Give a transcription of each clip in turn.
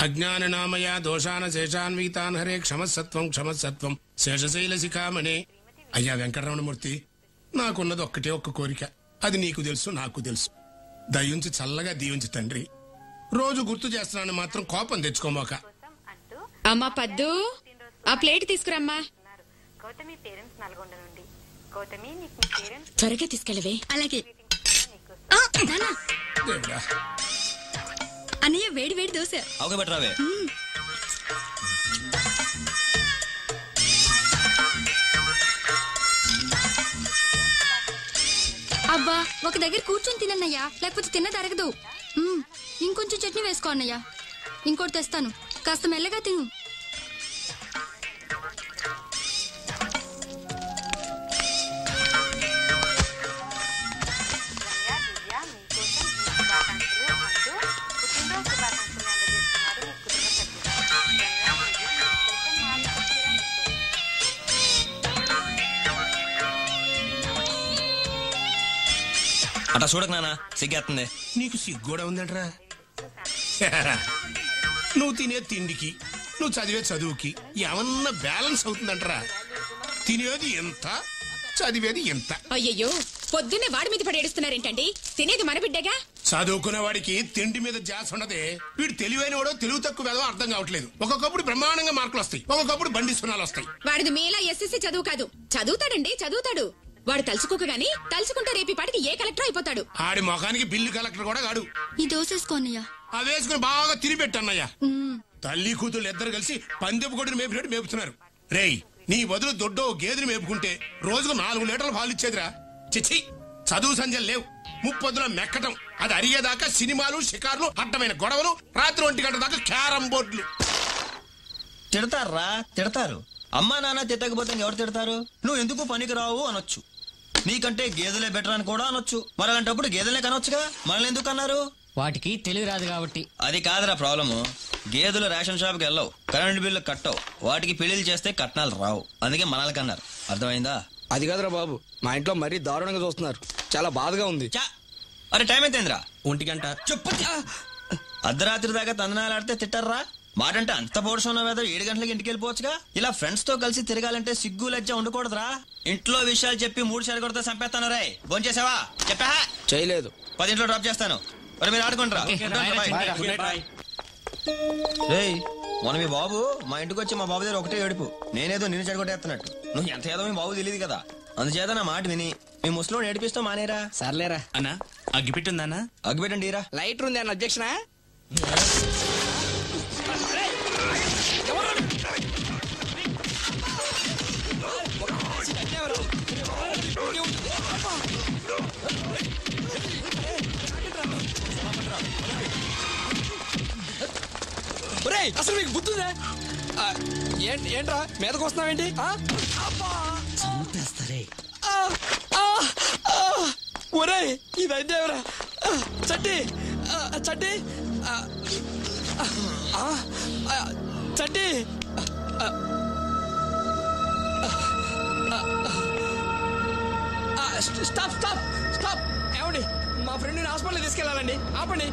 అజ్ఞాననామయ దోషాన శేషాన్వితాన్ హరే క్షమసత్వం క్షమసత్వం శేషశైల శిఖామణే. అయ్యా వెంకటరమణమూర్తి, నాకున్నది ఒక్కటే ఒక్క కోరిక. అది నీకు తెలుసు, నాకు తెలుసు. దయుంచి చల్లగా దీవించి తండ్రి. రోజు గుర్తు చేస్తున్నాను మాత్రం కోపం తెచ్చుకోమోక. అమ్మా పద్దు, ఆ ప్లేట్ తీసుకురమ్మా. త్వరగా తీసుకెళ్ళవే. అలాగే. దేవుడా, అన్నయ్య వేడి వేడి దోశ. అబ్బా, ఒక దగ్గర కూర్చొని తినన్నయ్యా, లేకపోతే తిన్న తరగదు. ఇంకొంచెం చట్నీ వేసుకో అన్నయ్య. ఇంకోటి తెస్తాను, కాస్త మెల్లగా తిను. అట్లా చూడక నాన్న, సిగ్గేస్తుంది. నీకు సిగ్గు కూడా ఉందంటరా? నువ్వు తినే తిండికి, నువ్వు చదివే చదువుకి ఏమన్నా బ్యాలెన్స్ అవుతుందంటరా? తినేది ఎంత, చదివేది ఎంత. అయ్యయ్యో, పొద్దున్నే వాడి మీద పడి ఏడుస్తున్నారేంటండి? తినేది మన బిడ్డగా. చదువుకునే వాడికి తిండి మీద జాస్ ఉండదే. వీడు తెలివైన వాడో తెలుగు తక్కువ వేదో అర్థం కావట్లేదు. ఒక్కొక్కప్పుడు బ్రహ్మాండంగా మార్కులు వస్తాయి, ఒక్కొక్కప్పుడు బండి సున్నాలు వస్తాయి. వాడిది మీలా ఎస్ఎస్సీ చదువు కాదు. చదువుతాడండి, చదువుతాడు. వాడు తలుచుకోక గాని తలుచుకుంటే రేపి పాటికి ఏ కలెక్టర్ అయిపోతాడు. ఆడి మొఖానికి బిల్లు కలెక్టర్ కూడా కాడు. ఈ దోసేసుకో అన్నయ్య. అవేసుకుని బాగా తిరిపెట్టన్నయ్యా. తల్లి కూతురు ఇద్దరు కలిసి పందెపు కొడుకుని మేపినట్టు మేపుతున్నారు. రేయ్, నీ బదులు దొడ్డో గేదెని మేపుకుంటే రోజుకు 4 లీటర్లు పాలు ఇచ్చేదిరా. చిచ్చి, చదువు సంజలు లేవు. ముప్పొద్దున మెక్కటం, అది అరిగేదాకా సినిమాలు, షికార్లు, అడ్డమైన గొడవలు, రాత్రి 1 గంట దాకా క్యారం బోర్డులు. తిడతారా? తిడతారు. అమ్మా నాన్న తిట్టకపోతే ఎవరు తిడతారు? నువ్వు ఎందుకు పనికి రావు అనొచ్చు. నీకంటే గేదెలే బెటర్ అని కూడా అనొచ్చు. మరి అలాంటప్పుడు గేదెలే కనొచ్చుగా. మనల్ని ఎందుకు అన్నారు? వాటికి తెలివి రాదు కాబట్టి. అది కాదురా ప్రాబ్లము. గేదెలు రేషన్ షాప్కి వెళ్ళవు, కరెంట్ బిల్లు కట్టవు, వాటికి పెళ్లిళ్ళు చేస్తే కట్నాలు రావు. అందుకే మనల్ని కన్నారు. అర్థమైందా? అది కాదురా బాబు, మా ఇంట్లో మరీ దారుణంగా చూస్తున్నారు. చాలా బాధగా ఉంది. అరే టైం ఎంతైందిరా? 1 గంట. చెప్పు. అర్ధరాత్రి దాకా తందనాలు ఆడితే తిట్టారా? మాటంటే అంత పౌరుషం 7 గంటలకి ఇంటికి వెళ్ళిపోవచ్చుగా. ఇలా ఫ్రెండ్స్ తో కలిసి తిరగాలంటే సిగ్గు లజ్జ ఉండకూడదురా. ఇంట్లో విషయాలు చెప్పి 3 షేర్ కొడితే చంపేస్తాను. రే భోంచేసావా? చెప్పా చేయలేదు. 10 ఇంట్లో డ్రాప్ చేస్తాను. మరి మీరు ఆడుకుంటారా? రేయ్, మొన్న మీ బాబు మా ఇంటికి వచ్చి మా బాబు దగ్గర ఒకటే ఏడుపు. నేనేదో నిన్ను చెడగొట్టేస్తున్నట్టు. నువ్వు ఎంత ఏదో మీ బాబు తెలియదు కదా. అందుచేత నా మాట విని మీ ముసలోడు ఏడిపిస్తూ మానేరా. సర్లేరా అన్నా, అగ్గిపెట్టుందన్నా? అగ్గిపెట్టండి రా. లైటర్ ఉంది అన్న అధ్యక్షణ. అసలు మీకు గుర్తుందా? ఏంట్రా మీదకి వస్తున్నావేంటి? చంపేస్తారే. ఒరే ఇది అదేవరా చట్టి చట్టి చట్టి. Stop stop stop. ఏమండి, మా ఫ్రెండ్ని హాస్పిటల్ తీసుకెళ్ళాలండి. ఆపండి.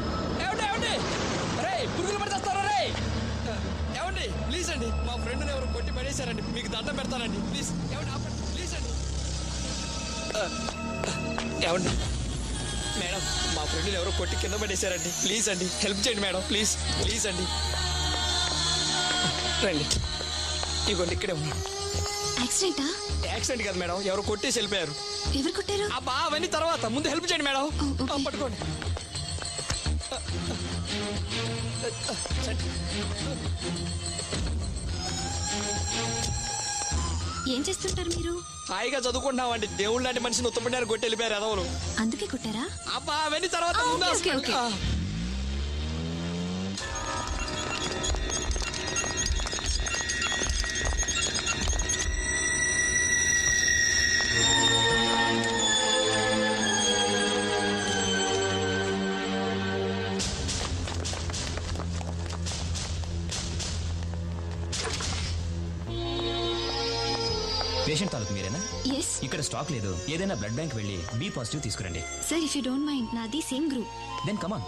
ఏమండి ఏమండి, రే పురుగులు పడితేస్తారా? రే ఏమండి ప్లీజ్ అండి, మా ఫ్రెండ్ని ఎవరు కొట్టి పడేశారండి. మీకు దండం పెడతానండి ప్లీజ్. ఏమండి ఆపండి ప్లీజ్ అండి. ఏమండి మేడం, మా ఫ్రెండ్ని ఎవరో కొట్టి కింద పడేశారండి. ప్లీజ్ అండి హెల్ప్ చేయండి మేడం. ప్లీజ్ ప్లీజ్ అండి. రండి, ఇదిగోండి ఇక్కడే ఉన్నాడు. యాక్సిడెంటా? యాక్సిడెంట్ కాదు మేడం, ఎవరో కొట్టేసి వెళ్ళిపోయారు. ఎవరు కొట్టారు? అబ్బా అవన్నీ తర్వాత, ముందు హెల్ప్ చేయండి మేడం. పట్టుకోండి. ఏం చేస్తుంటారు మీరు? హాయిగా చదువుకుంటున్నామండి. దేవుళ్ళు లాంటి మనిషిని ఉత్తపడినారు కొట్టి వెళ్ళిపోయారు ఎదవలు. అందుకే కొట్టారా? అబ్బా అవన్నీ తర్వాత. పేషెంట్ తాలూకు మీరేనా? yes. ఇక్కడ స్టాక్ లేదు. ఏదైనా బ్లడ్ బ్యాంక్ వెళ్ళి బి పాజిటివ్ తీసుకురండి. Sir if you don't mind, నాది same group. Then come on.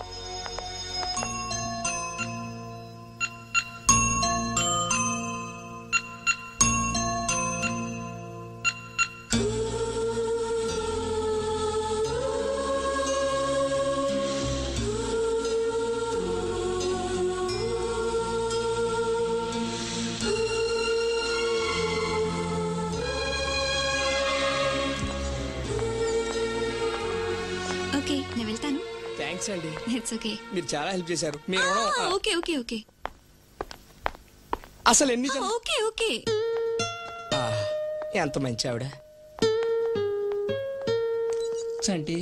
Thanks అండి, ఇట్స్ ఓకే. మీరు చాలా హెల్ప్ చేశారు. మీరు ఓకే ఓకే ఓకే అసలు ఎన్ని ఓకే ఓకే. ఎంత మంచి ఆవిడ. చంటి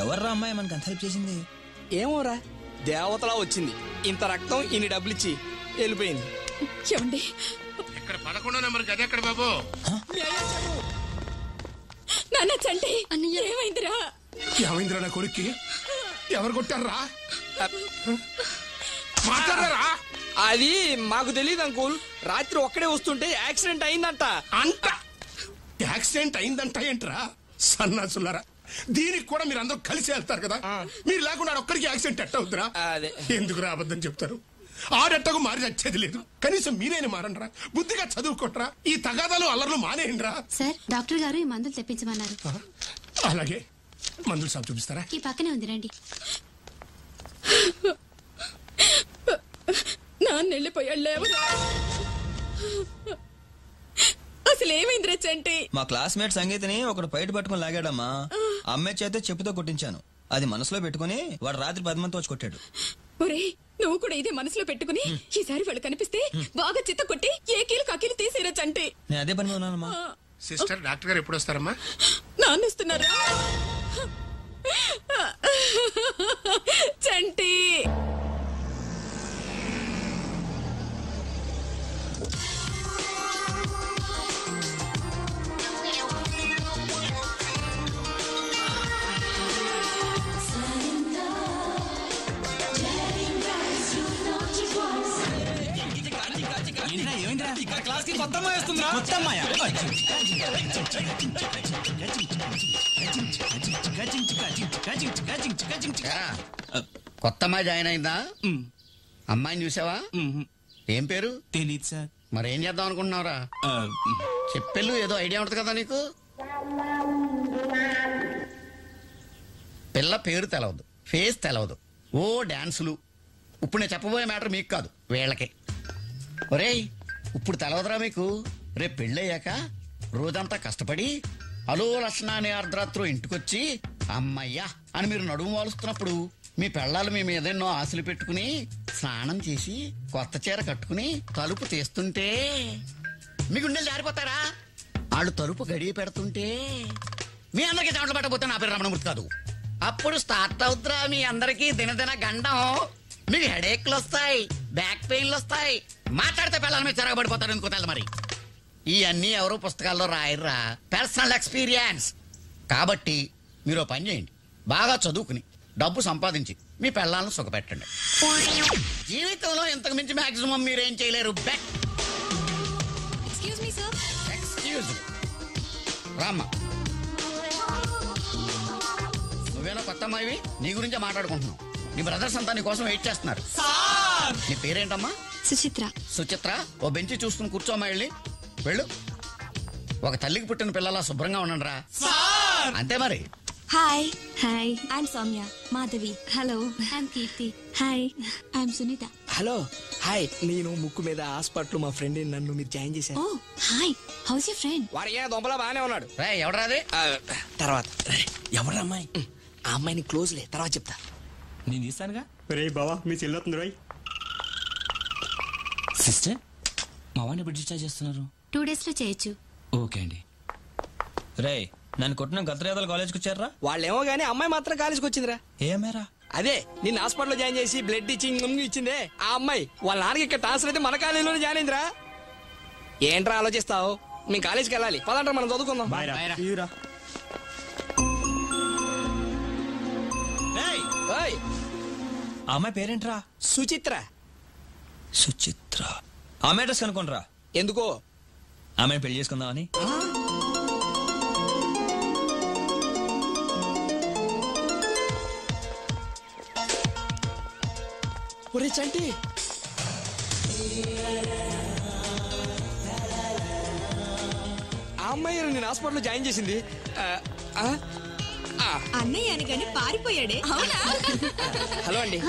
ఎవర్రా అమ్మాయి మనకు అంత హెల్ప్ చేసింది? ఏమోరా, దేవతలా వచ్చింది. ఇంత రక్తం ఇన్ని డబ్బులు ఇచ్చి వెళ్ళిపోయింది. ఏమండి ఇక్కడ 11 నెంబర్ గది ఎక్కడ బాబు? నాన్న చంటి అన్నయ్య. ఏమైందిరా? ఏమైందిరా నా కొడుక్కి? ఎవరు కొట్టారా? మాట్లాడారా? అది మాకు తెలియదు అంకుల్. రాత్రి ఒక్కడే వస్తుంటే యాక్సిడెంట్ అయిందంట. అంట యాక్సిడెంట్ అయిందంట ఏంట్రా సన్నాసులారా? దీనికి కూడా మీరు అందరూ కలిసి వెళ్తారు కదా. మీరు లేకుండా ఒక్కడికి యాక్సిడెంట్ ఎట్ట అవుతురా? అదే ఎందుకు అబద్ధం చెప్తారు? ఆడెట్టకు మారి వచ్చేది లేదు. కనీసం మీరేని మారండ్రా, బుద్ధిగా చదువుకోట్రా. ఈ తగాదాలు అల్లర్లు మానేయండిరా. సార్, డాక్టర్ గారు ఈ మందులు తెప్పించమన్నారు. అలాగే, మందులు షాప్ చూపిస్తారా? ఈ పక్కనే ఉంది, రండి. నాన్న వెళ్ళిపోయాడు, లేవరా? అసలు ఏమైందిరా చంటి? మా క్లాస్మేట్ సంగీతని ఒకడు బయట పట్టుకుని లాగాడమ్మా. అమ్మాయి చేతే చెప్పుతో కొట్టించాను. అది మనసులో పెట్టుకుని వాడు రాత్రి 10 మందితో వచ్చి కొట్టాడు. ఒరే, నువ్వు కూడా ఇదే మనసులో పెట్టుకుని ఈసారి వాళ్ళు కనిపిస్తే బాగా చిత్త కొట్టి ఏ కీలు కాకీలు తీసేరా చంటి. నేను అదే పని మీద ఉన్నానమ్మా. సిస్టర్, డాక్టర్ గారు ఎప్పుడు వస్తారమ్మా? నాన్న వస్తున్నారా? చంటి కొత్త అమ్మాయి జాయిన్ అయిందా? అమ్మాయిని చూసావా? ఏం పేరు? తెలీదు సార్. మరేం చేద్దాం అనుకుంటున్నావురా? చెప్పెళ్ళు, ఏదో ఐడియా ఉంటుంది కదా నీకు. పిల్ల పేరు తెలవదు, ఫేస్ తెలవదు, ఓ డాన్సులు. ఇప్పుడు నేను చెప్పబోయే మ్యాటర్ మీకు కాదు, వీళ్ళకి. ఒరేయ్, ఇప్పుడు తెలవదురా మీకు? రేపు పెళ్ళయ్యాక రోజంతా కష్టపడి అలో లక్షణ అనే అర్ధరాత్రు ఇంటికొచ్చి అమ్మయ్యా అని మీరు నడుము వాలుస్తున్నప్పుడు మీ పెళ్ళాలు మీ మీద ఎన్నో ఆశలు పెట్టుకుని స్నానం చేసి కొత్త చీర కట్టుకుని తలుపు తీస్తుంటే మీ గుండెలు జారిపోతారా? వాళ్ళు తలుపు గడియ పెడుతుంటే మీ అందరికీ చెమటలు పట్టబోతే నా పేరు రమణమూర్తి కాదు. అప్పుడు స్టార్ట్ అవుతురా మీ అందరికీ దినదిన గండం. మీకు హెడేక్లు వస్తాయి, బ్యాక్ పెయిన్లు వస్తాయి, మాట్లాడితే పిల్లల మీద చెరగబడిపోతారు. ఎందుకో తెలు మరి. ఇవన్నీ ఎవరో పుస్తకాల్లో రాయర్రా, పర్సనల్ ఎక్స్పీరియన్స్. కాబట్టి మీరు పని చేయండి, బాగా చదువుకుని డబ్బు సంపాదించి మీ పిల్లలను సుఖపెట్టండి. జీవితంలో ఇంతకు మించి మాక్సిమం మీరేం చేయలేరు. Bet. Excuse me sir. Excuse రామ్మా. నువ్వేనా కొత్త అమ్మాయివి? నీ గురించే మాట్లాడుకుంటున్నావు. నీ బ్రదర్స్ అంతా నీ కోసం వెయిట్ చేస్తున్నారు. నీ పేరేంటమ్మా? సుచిత్ర. సుచిత్ర, ఓ బెంచి చూసుకుని కూర్చోమ్మా. వెళ్ళు. ఒక తల్లికి పుట్టిన పిల్లలా శుభ్రంగా ఉండండిరా. అంతే మరి. Hi. Hi, I'm Soumya. Madhavi. Hello, I'm Keerthi. Hi, I'm Sunitha. Hello, hi. నేను ముక్కు మీద హాస్పిటల్ మా ఫ్రెండ్ నన్ను మీరు జాయిన్ చేశారు. ఓ హాయ్, హౌస్ యువర్ ఫ్రెండ్? వాడికి దొంపలా బాగానే ఉన్నాడు. రే, ఎవడరాది? తర్వాత ఎవరు అమ్మాయి? ఆ అమ్మాయిని క్లోజ్లే, తర్వాత చెప్తా. నేను తీస్తానుగా. రే బావా, మీ చెల్లవుతుంది రాయ్. సిస్టర్, మా వాడిని ఎప్పుడు డిశ్చార్జ్ చేస్తున్నారు? 2 days లో చేయొచ్చు. ఓకే అండి. రే, నన్ను కొట్టిన గత్రయాదల కాలేజ్కి వచ్చారా? వాళ్ళేమో గానీ అమ్మాయి మాత్రం కాలేజ్కి వచ్చిందిరా. ఏమేరా? అదే నిన్న హాస్పిటల్లో జాయిన్ చేసి బ్లడ్ ఇచ్చి ఇచ్చిందే ఆ అమ్మాయి. వాళ్ళ నాన్నకి ఇక్కడ ట్రాన్స్ఫర్ అయితే మన కాలేజీలోనే జాయిన్ అయిందిరా. ఏంట్రా ఆలోచిస్తావు? మీ కాలేజ్కి వెళ్ళాలి, పదంటారా మనం చదువుకుందాం. ఏయ్, ఓయ్, ఆ అమ్మాయి పేరేంట్రా? సుచిత్ర. సుచిత్ర. ఆమె అడ్రస్ కనుకోండిరా. ఎందుకో? ఆమెను పెళ్లి చేసుకుందామని. ఒరే చంటి, ఆ అమ్మాయి నేను హాస్పిటల్లో జాయిన్ చేసింది. అన్నయ్య అని కానీ పారిపోయాడే. హలో అండి,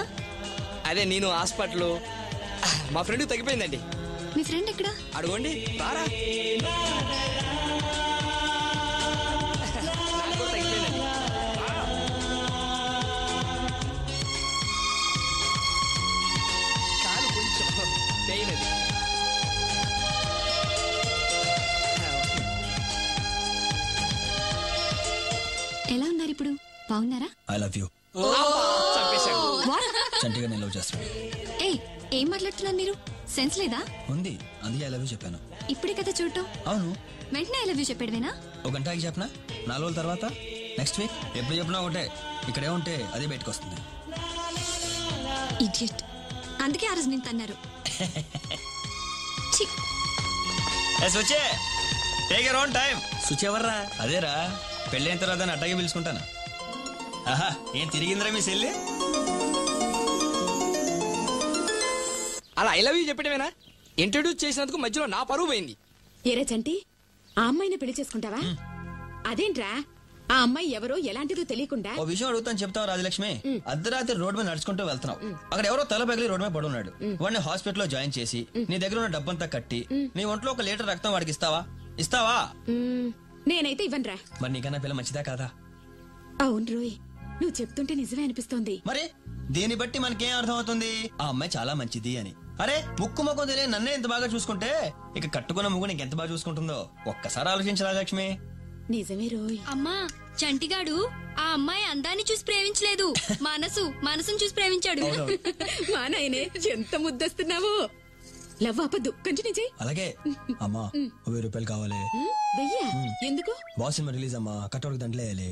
అదే నేను హాస్పిటల్ మా ఫ్రెండ్ తగ్గిపోయిందండి. మీ ఫ్రెండ్ ఎక్కడ? అడుగోండి, రారా. నాకు కూడా తగ్గిపోయింది. చంటిగా నేను లవ్ చేస్తాను. ఏయ్ ఏం మాట్లాడుతున్నారు మీరు? సెన్స్ లేదా? ఉంది, అందుకే ఐ లవ్ యూ చెప్పాను. ఇప్పుడే కదా చూడటం. అవును, వెంటనే ఐ లవ్ యూ చెప్పాడువేనా? ఒక గంటకి చెప్పనా, 4 రోజుల తర్వాత, నెక్స్ట్ వీక్, ఎప్పుడు చెప్పినా ఒకటే. ఇక్కడే ఉంటే అదే బయటకు వస్తుంది. ఇడియట్. అందుకే ఆ రోజు నేను తన్నారు. సుచే take your own time. Suchi ఎవర్రా? అదేరా, పెళ్ళైన తర్వాత అట్టాగే పిలుచుకుంటాను. ఆహా, ఏం తిరిగిందిరా మీ సెల్లి? అలా ఐ లవ్ యూ చెప్పడమేనా? ఇంట్రడ్యూస్ చేసినందుకు మధ్యలో నా పరువు పోయింది. ఏరే చంటి, ఆ అమ్మాయిని పెళ్లి చేసుకుంటావా? అదేంట్రా, ఆ అమ్మాయి ఎవరో ఎలాంటిదో తెలియకుండా. ఓ విషయం అడుగుతాను, చెప్తావు రాజలక్ష్మి? అర్ధరాత్రి రోడ్డు మీద నడుచుకుంటూ వెళ్తున్నావు. అక్కడ ఎవరో తల పగిలి రోడ్డు మీద పడున్నాడు. వాడిని హాస్పిటల్లో జాయిన్ చేసి నీ దగ్గర ఉన్న డబ్బంతా కట్టి నీ ఒంట్లో 1 లీటర్ రక్తం వాడికి ఇస్తావా? నేనైతే ఇవ్వనురా. మరి నీకన్నా పిల్ల మంచిదా కాదా? అవును రోయ్, నువ్వు చెప్తుంటే నిజమే అనిపిస్తోంది. మరి దీన్ని బట్టి మనకేం అర్థం అవుతుంది? ఆ అమ్మాయి చాలా మంచిది అని. అరే, ముక్కు ముఖం తెలియని నన్నే ఇంత బాగా చూసుకుంటే ఇక కట్టుకున్న ముగ్గు నీకెంత బాగా చూసుకుంటుందో ఒక్కసారి ఆలోచించరా లక్ష్మి. నిజమే రోయ్. అమ్మా, చంటిగాడు ఆ అమ్మాయి అందాన్ని చూసి ప్రేమించలేదు, మనసును చూసి ప్రేమించాడు. మా నాయనే ఎంత ముద్దస్తున్నావో. లవ్ ఆపద్దు, కంటిన్యూ చేయి. అలాగే అమ్మా, 1000 రూపాయలు కావాలి. వెయ్యా? ఎందుకు? బాస్ సినిమా రిలీజ్ అమ్మా, కట్అవుట్ దండలేయాలి.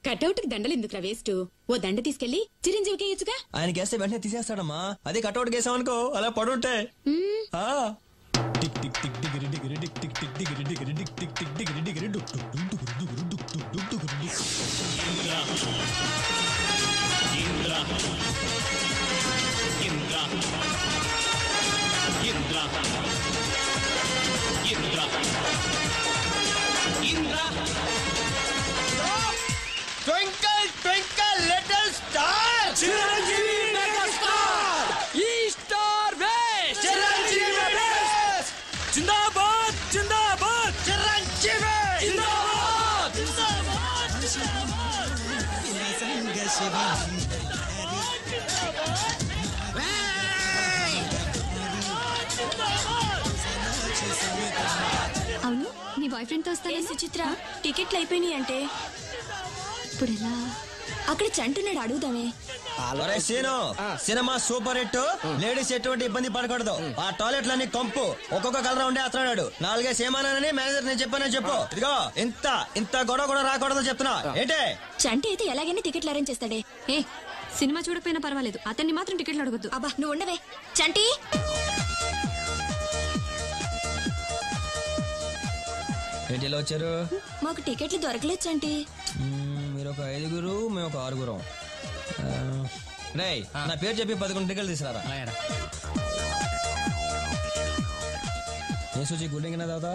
కట్అవుట్ కి దండలు ఎందుకురా వేస్ట్? ఓ దండ తీసుకెళ్లి చిరంజీవికి వేయచ్చుగా. ఆయన కేస్తే వెంటనే తీసేస్తాడమ్మా. అదే కట్అవుట్ కేసామనుకో అలా పడుంటే. Twinkle, twinkle, little star. Chiranjeevi megastar. ఈ స్టార్ బేస్. చిరంజీవి బేస్. జిందాబాద్ జిందాబాద్. చిరంజీవి జిందాబాద్ జిందాబాద్ జిందాబాద్. అవును, నీ బాయ్ ఫ్రెండ్ తో వస్తా. సుచిత్ర, టికెట్లు అయిపోయినాయి అంటే ఇప్పుడు ఎలా? అక్కడ చంటున్నాడు, అడుగుదామే. Cinema super hit. లేడీస్ ఎటువంటి ఇబ్బంది పడకూడదు. ఆ టాయిలెట్లన్నీ కంపు, ఒక్కొక్క కలర్ ఉండే అతనాడు. 4 ఏమానని మేనేజర్ నేను చెప్పానని చెప్పు. ఇదిగో ఇంత గొడవ కూడా రాకూడదు చెప్తున్నా. ఏంటే చంటి అయితే ఎలాగైనా టికెట్లు అరేంజ్ చేస్తాడే. ఏ సినిమా చూడకపోయినా పర్వాలేదు, అతన్ని మాత్రం టికెట్లు అడగొద్దు. అబ్బా నువ్వు ఉండవే. చంటి, ఏంటి ఇలా వచ్చారు? మాకు టికెట్లు దొరకలేదు చంటి. మీరు ఒక 5గురు, మేము ఒక 6గురం. రేయ్, నా పేరు చెప్పి 11 టికెట్లు తీసుకురారా. ఏ సూచి గుడ్డింగ్ తాగుతా?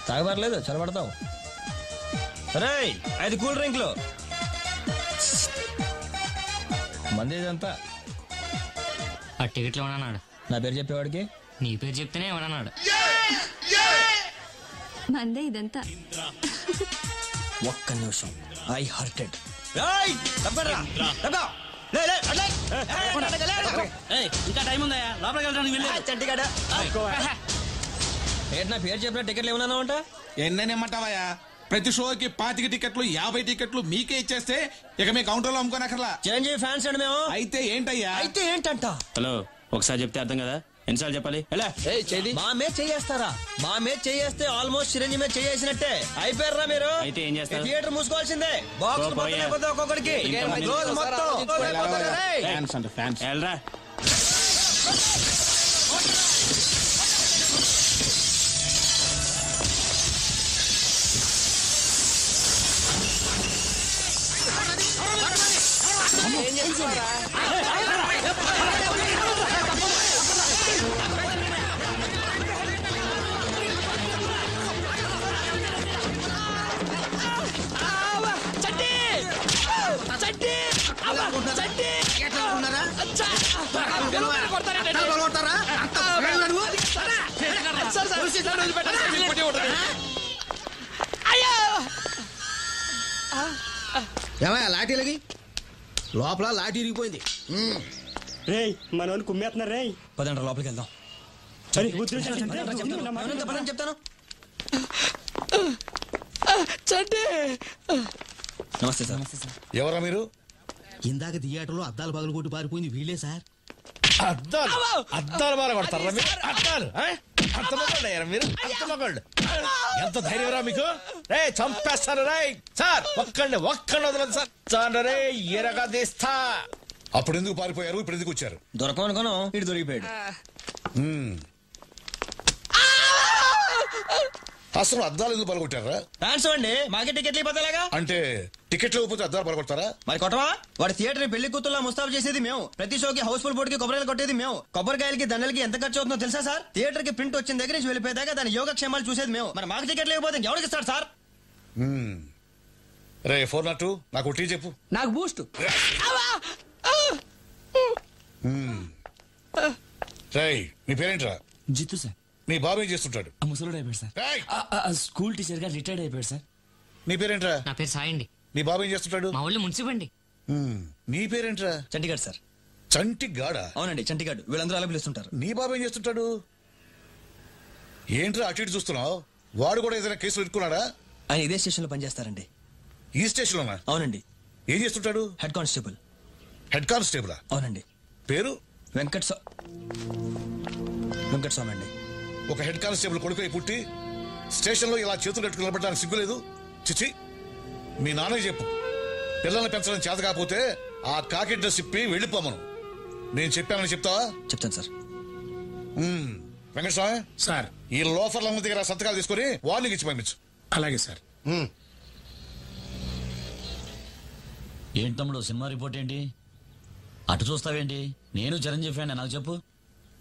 తాగబడలేదు, చల్లబడతావు. రేయ్, 5 కూల్ డ్రింక్లు. మంది ఇదంతా. ఆ టికెట్లు ఏమన్నాడు? నా పేరు చెప్పేవాడికి నీ పేరు చెప్తేనే ఏమన్నాడు? మందే ఇదంతా. ఒక్క నిమిషం, ఐ హర్టెడ్. ఇంకా టైం ఉందా? లోపలికి వెళ్ళడానికి ఏంటి నా పేరు చెప్పిన టికెట్లు ఏమన్నా ఉంటా? ఎన్నెమ్మటావయ్యా? ప్రతి షోకి 25 టికెట్లు 50 టికెట్లు మీకే ఇచ్చేస్తే ఇక మీ కౌంటర్ లో అమ్ముకోనక్కర్లా. చిరంజీవి ఫ్యాన్స్ అండి మేము. అయితే ఏంటయ్యా? అయితే ఏంటంట? హలో, ఒకసారి చెప్తే అర్థం కదా, ఎన్నిసార్లు చెప్పాలి? మా మీద చేయేస్తారా? మా మీద చేయేస్తే ఆల్మోస్ట్ చిరంజీవి మీద చేసినట్టే. అయిపోయారా మీరు? అయితే ఏం చేస్తారు? థియేటర్ మూసుకోవాల్సిందే. బాక్స్ ఒక్కొక్కడికి ఫ్యాన్స్ అంటే ఫ్యాన్స్. వెళ్ళరా. ఏమయ్యా లాఠీలకి? లోపల లాఠీ ఇరిగిపోయింది. రేయ్, మనోని కుమ్మేస్తున్నారు. రేయ్, పదండి లోపలికి వెళ్దాం. చెప్తాను. చంటి, నమస్తే సార్. ఎవరా మీరు? ఇందాక థియేటర్లో అద్దాలు పగలు కొట్టి పారిపోయింది వీళ్ళే సార్. అద్దాలు అద్దాలు బాగా కొడతారా మీరు? అద్దాలు అర్థమగలయ్యారా మీరు? అర్థమగలడు ఎంత ధైర్యరా మీకు? రే చంపేస్తాను రే సార్. ఒక్కడిని వదలదు సార్. చాలు రే ఎరగా తీస్తా. అప్పుడు ఎందుకు పారిపోయారు? ఇప్పుడు ఎందుకు వచ్చారు? దొరకమనుకోను ఇటు దొరికిపోయాడు. అసలు అద్దాలు ఎందుకు పలగొట్టారా? ట్రాన్స్ఫర్ అండి, మాకే టికెట్లు ఇవ్వలేగా. అంటే టికెట్లు ఇవ్వకపోతే అద్దాలు పలగొడతారా? మరి కొట్టవా? వాడి థియేటర్ పెళ్లి కూతుర్లా ముస్తాబు చేసేది మేము. ప్రతి షోకి హౌస్ఫుల్ బోర్డుకి కొబ్బరికాయలు కొట్టేది మేము. కొబ్బరికాయలకి దండలకి ఎంత ఖర్చు అవుతుందో తెలుసా సార్? థియేటర్ కి ప్రింట్ వచ్చిన దగ్గర నుంచి వెళ్ళిపోయేదాకా దాని యోగక్షేమాలు చూసేది మేము. మరి మాకు టికెట్లు ఇవ్వకపోతే ఎవరికి ఇస్తారు సార్? రే 402 నాకు టీ చెప్పు. నాకు బూస్ట్. రేయ్ నీ పేరేంట్రా? జిత్తు సార్. నీ బాబు ఏం చేస్తుంటాడు? ముసలుడు అయిపోయాడు సార్. స్కూల్ టీచర్ గా రిటైర్డ్ అయిపోయాడు సార్. నీ పేరేంట్రా? నా పేరు సాయి అండి. నీ బాబు ఏం చేస్తుంటాడు? మా ఊళ్ళో మున్సిపండి. నీ పేరేంట్రా? చంటిగాడు సార్. చంటిగాడా? అవునండి చంటిగాడు. వీళ్ళందరూ అలా పిలుస్తుంటారు. నీ బాబు ఏం చేస్తుంటాడు? ఏంట్రా అటు ఇటు చూస్తున్నావు? వాడు కూడా ఏదైనా కేసులు ఇరుక్కున్నాడా? ఆయన ఇదే స్టేషన్ లో పనిచేస్తారండి. ఈ స్టేషన్ లోనా? అవునండి. ఏం చేస్తుంటాడు? Head constable. హెడ్ కానిస్టేబులా? అవునండి. పేరు? వెంకటస్వామి అండి. ఒక హెడ్ కానిస్టేబుల్ కొడుకు పుట్టి స్టేషన్ లో ఇలా చేతులు కట్టుకుని నిలబడడానికి సిగ్గులేదు? చిచి, మీ నాన్నకి చెప్పు, పిల్లల్ని పెంచడం చేత కాకపోతే ఆ కాకి డ్రెస్ ఇప్పి వెళ్ళిపోమను. నేను చెప్పానని చెప్తావా? చెప్తాను సార్. వెంకటస్వామి సార్, ఈ లోఫర్ల దగ్గర సంతకాలు తీసుకుని వార్నింగ్ ఇచ్చి పంపించు. అలాగే సార్. ఏంటి తమ్ముడు సినిమా రిపోర్ట్ ఏంటి? అటు చూస్తావేంటి? నేను చిరంజీవి ఫ్యాన్, నాకు చెప్పు.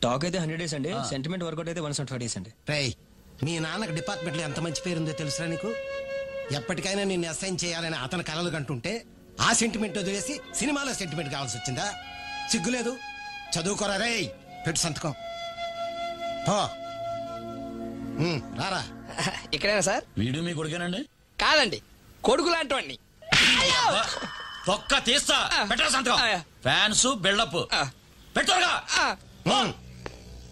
టాక్ అయితే 100 days అండి, సెంటిమెంట్ వర్కౌట్ అయితే 175 days అండి. రేయ్ మీ నాన్నకు డిపార్ట్మెంట్ లో ఎంత మంచి పేరుందో తెలుసురా నీకు? ఎప్పటికైనా నిన్ను అసైన్ చేయాలని అతని కలలు కంటుంటే ఆ సెంటిమెంట్ వదిలేసి సినిమాలో సెంటిమెంట్ కావాల్సి వచ్చిందా? సిగ్గులేదు? చదువుకోరా రేయ్. పెట్టు సంతకం. రారా. ఇక్కడేనా సార్? వీడు మీ కొడుకేనండి? కాదండి, కొడుకు లాంటి వాడిని. తొక్క తీస్తా. పెట్టరా సంతకం. ఫ్యాన్స్ బిల్డప్ పెట్టరుగా.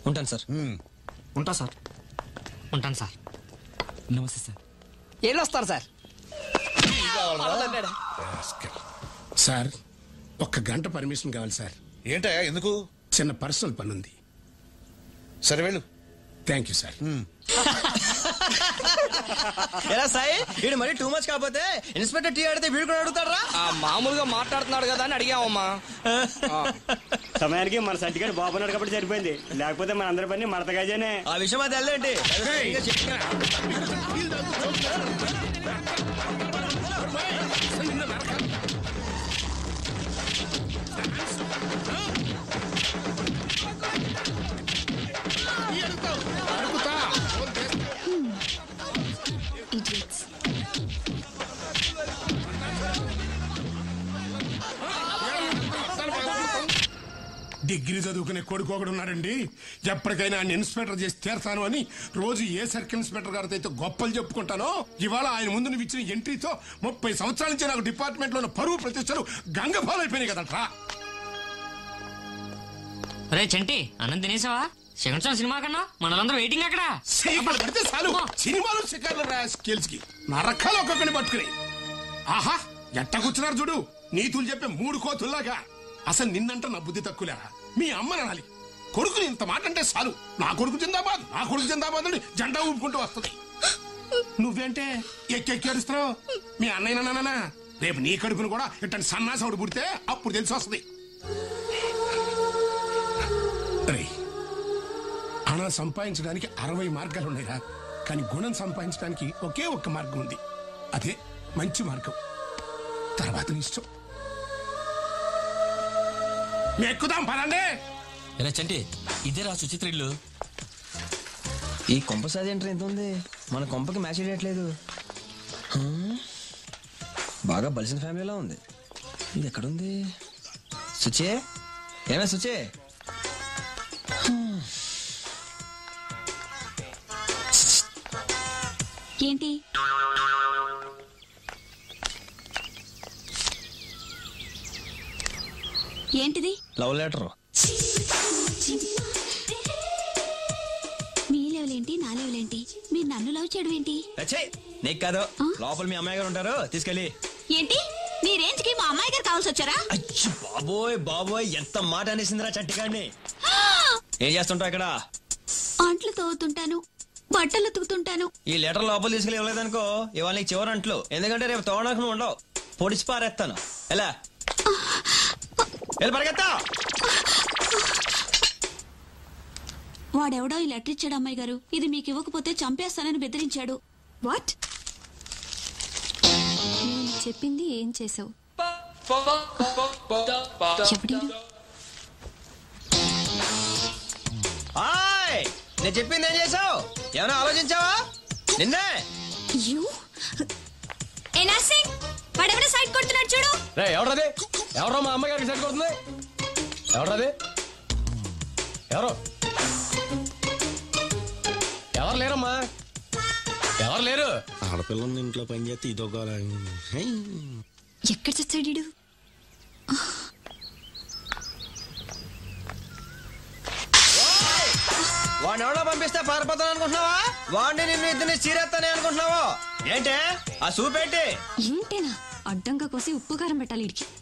ఉంటాను సార్. ఉంటా సార్. ఉంటాను సార్. నమస్తే సార్. వెళ్ళొస్తాను సార్. సార్, 1 గంట పర్మిషన్ కావాలి సార్. ఏంటయ్యా? ఎందుకు? చిన్న పర్సనల్ పని ఉంది. సరే వెళ్ళు. Thank you sir. ఎలా సాయి, వీడు మరీ టూ మచ్ కాకపోతే ఇన్స్పెక్టర్ టీ ఆడితే వీడు కూడా అడుగుతారా? మామూలుగా మాట్లాడుతున్నాడు కదా అని అడిగామమ్మా. సమయానికి మన సర్టిఫికేట్ బాబున్నాడు కాబట్టి సరిపోయింది, లేకపోతే మన అందరి పని మడతగాజేనే. ఆ విషయం అది వెళ్ళండి. డిగ్రీ చదువుకునే కొడుకు ఒకడు ఉన్నాడండి. ఎప్పటికైనా ఆయన ఇన్స్పెక్టర్ చేసి తీరతాను అని రోజు ఏ సర్కిల్ ఇన్స్పెక్టర్ గారితో అయితే గొప్పలు చెప్పుకుంటానో, ఇవాళ ఆయన ముందు నువ్వు ఇచ్చిన ఎంట్రీతో 30 సంవత్సరాల నుంచి నాకు డిపార్ట్మెంట్ లో పరువు ప్రతిష్టలు గంగపాలైపోయినాయి కదట్రా. రే చంటి, అన్నం తినేసావా? సెకండ్ షో సినిమా కన్నా మనలందరూ వెయిటింగ్ అక్కడ. పడితే చాలు, సినిమాలు షికార్లు స్కేల్స్ కి నరకాలు ఒక్కొక్కడిని పట్టుకుని. ఆహా, ఎట్ట కూర్చున్నారు చూడు, నీతులు చెప్పే 3 కోతుల్లాగా. అసలు నిన్నంట నా బుద్ధి తక్కువలేరా? మీ అమ్మ నాలి కొడుకుని ఇంత మాట అంటే చాలు, నా కొడుకు జిందాబాద్, నా కొడుకు జిందాబాద్ అని జెండా ఊపుకుంటూ వస్తుంది. నువ్వేంటే ఎక్కెక్కేడుస్తున్నావు? మీ అన్నయ్యనా? రేపు నీ కడుపును కూడా ఇట్టని సన్నాసవుడు పుడితే అప్పుడు తెలిసి వస్తుంది. అనా సంపాదించడానికి 60 మార్గాలు ఉన్నాయిరా, కానీ గుణం సంపాదించడానికి ఒకే ఒక్క మార్గం ఉంది. అదే మంచి మార్గం. తర్వాత నీ ఇష్టం. ఎక్కుదాం పదండి. ఎలా చంటి, ఇదేరా సుచిత్ర ఇల్లు. ఈ కొంప సాది ఎంట్రీ ఎంత ఉంది? మన కొంపకి మ్యాచ్ చేయట్లేదు. బాగా బలిసిన ఫ్యామిలీలో ఉంది. ఇది ఎక్కడుంది? సుచే, ఏమే సుచే? ఏంటి? ఏంటిది? Love letter. మీ లెవెలేంటి, నా లెవెలేంటి? మీరు నన్ను లవ్ చేయడం ఏంటి? నీకు కాదు, లోపల మీ అమ్మాయి గారు ఉంటారు, తీసుకెళ్ళి. ఏంటి నీ రేంజ్ కి మా అమ్మాయి గారు కావాల్సి వచ్చారా? అచ్చి బాబోయ్ బాబోయ్ ఎంత మాట అనేసిందిరా చంటిగాడిని. ఏం చేస్తుంటావు ఇక్కడ? అంట్లు తోగుతుంటాను, బట్టలు ఉతుకుతుంటాను. ఈ లెటర్ లోపల తీసుకెళ్ళి ఇవ్వలేదనుకో ఇవాళ నీకు చివరి అంట్లు, ఎందుకంటే రేపు తోవడానికి నువ్వు ఉండవు, పొడిచి పారేస్తాను. ఎలా వెళ్ళి పరిగెత్తా. వాడెవడో ఈ లెటర్ ఇచ్చాడు అమ్మాయి గారు. ఇది మీకు ఇవ్వకపోతే చంపేస్తానని బెదిరించాడు. వాట్? నేను చెప్పింది ఏం చేసావు? నేను చెప్పింది ఏం చేసావు? ఏమైనా ఆలోచించావా? నిన్నే వాడెవడో సైడ్ కొడుతున్నాడు చూడు. ఎవరది? ఎవరో మా అమ్మగారికి సైడ్ కొడుతుంది? ఎవరది? ఎవరు లేరమ్మా, ఎవరు లేరు. ఆడపిల్లల్ని ఇంట్లో పని చేస్తే ఇదొక ఎక్కడ చచ్చాడు? వాడిని ఎవడో పంపిస్తే పారిపోతాను అనుకుంటున్నావా? వాడిని నిన్ను ఇద్దరిని చీరేస్తానే అనుకుంటున్నావా? ఏంటే ఆ సూప్ ఏంటి? ఏంటేనా అడ్డంగా కోసి ఉప్పు కారం పెట్టాలి.